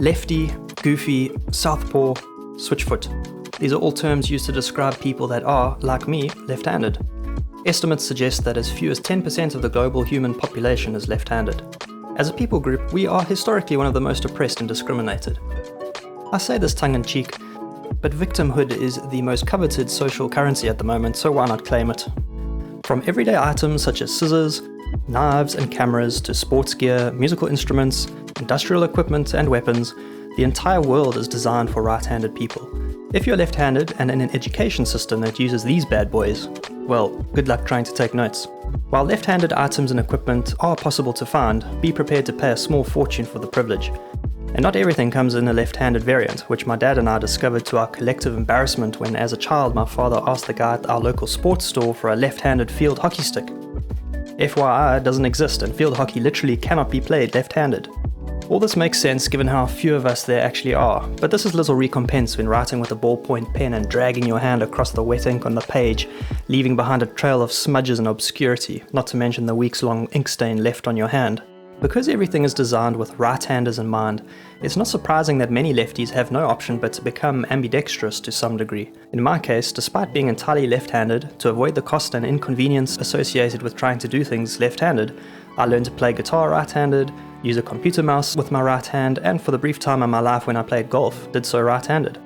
Lefty, goofy, southpaw, switchfoot. These are all terms used to describe people that are, like me, left-handed. Estimates suggest that as few as 10% of the global human population is left-handed. As a people group, we are historically one of the most oppressed and discriminated. I say this tongue-in-cheek, but victimhood is the most coveted social currency at the moment, so why not claim it? From everyday items such as scissors, knives and cameras to sports gear, musical instruments, industrial equipment and weapons, the entire world is designed for right-handed people. If you're left-handed and in an education system that uses these bad boys, well, good luck trying to take notes. While left-handed items and equipment are possible to find, be prepared to pay a small fortune for the privilege. And not everything comes in a left-handed variant, which my dad and I discovered to our collective embarrassment when, as a child, my father asked the guy at our local sports store for a left-handed field hockey stick. FYI, it doesn't exist, and field hockey literally cannot be played left-handed. All this makes sense given how few of us there actually are, but this is little recompense when writing with a ballpoint pen and dragging your hand across the wet ink on the page, leaving behind a trail of smudges and obscurity, not to mention the weeks-long ink stain left on your hand. Because everything is designed with right-handers in mind, it's not surprising that many lefties have no option but to become ambidextrous to some degree. In my case, despite being entirely left-handed, to avoid the cost and inconvenience associated with trying to do things left-handed, I learned to play guitar right-handed, use a computer mouse with my right hand, and for the brief time in my life when I played golf, did so right-handed.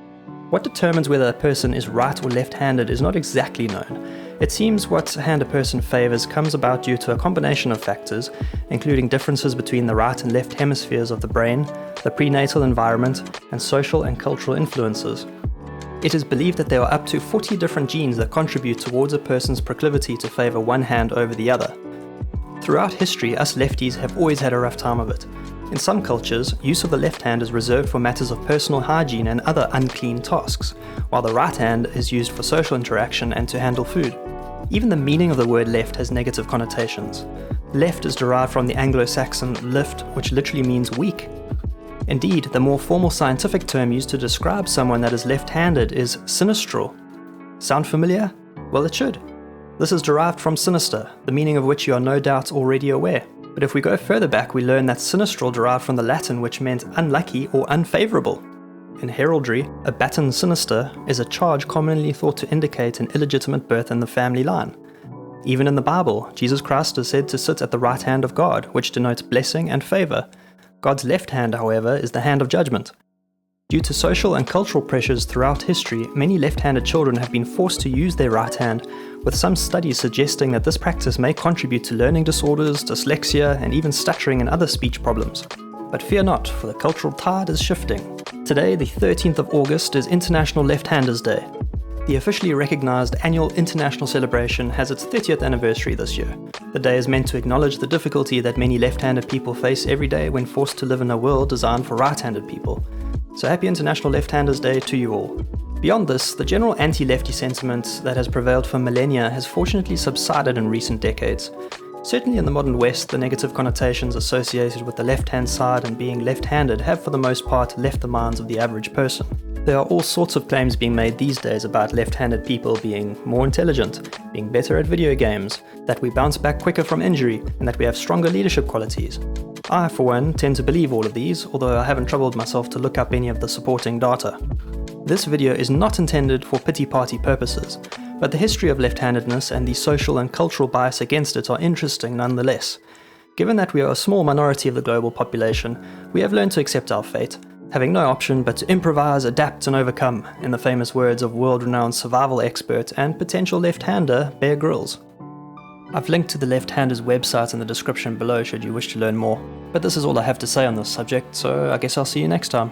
What determines whether a person is right or left-handed is not exactly known. It seems what hand a person favours comes about due to a combination of factors, including differences between the right and left hemispheres of the brain, the prenatal environment, and social and cultural influences. It is believed that there are up to 40 different genes that contribute towards a person's proclivity to favour one hand over the other. Throughout history, us lefties have always had a rough time of it. In some cultures, use of the left hand is reserved for matters of personal hygiene and other unclean tasks, while the right hand is used for social interaction and to handle food. Even the meaning of the word left has negative connotations. Left is derived from the Anglo-Saxon lift, which literally means weak. Indeed, the more formal scientific term used to describe someone that is left-handed is sinistral. Sound familiar? Well, it should. This is derived from sinister, the meaning of which you are no doubt already aware. But if we go further back, we learn that sinistral derived from the Latin, which meant unlucky or unfavourable. In heraldry, a baton sinister is a charge commonly thought to indicate an illegitimate birth in the family line. Even in the Bible, Jesus Christ is said to sit at the right hand of God, which denotes blessing and favour. God's left hand, however, is the hand of judgment. Due to social and cultural pressures throughout history, many left-handed children have been forced to use their right hand, with some studies suggesting that this practice may contribute to learning disorders, dyslexia, and even stuttering and other speech problems. But fear not, for the cultural tide is shifting. Today, the 13th of August, is International Left-Handers Day. The officially recognised annual international celebration has its 30th anniversary this year. The day is meant to acknowledge the difficulty that many left-handed people face every day when forced to live in a world designed for right-handed people. So happy International Left-Handers Day to you all. Beyond this, the general anti-lefty sentiment that has prevailed for millennia has fortunately subsided in recent decades. Certainly in the modern West, the negative connotations associated with the left-hand side and being left-handed have for the most part left the minds of the average person. There are all sorts of claims being made these days about left-handed people being more intelligent, being better at video games, that we bounce back quicker from injury, and that we have stronger leadership qualities. I, for one, tend to believe all of these, although I haven't troubled myself to look up any of the supporting data. This video is not intended for pity party purposes, but the history of left-handedness and the social and cultural bias against it are interesting nonetheless. Given that we are a small minority of the global population, we have learned to accept our fate, having no option but to improvise, adapt and overcome, in the famous words of world-renowned survival expert and potential left-hander Bear Grylls. I've linked to the Left-Handers website in the description below should you wish to learn more, but this is all I have to say on this subject, so I guess I'll see you next time.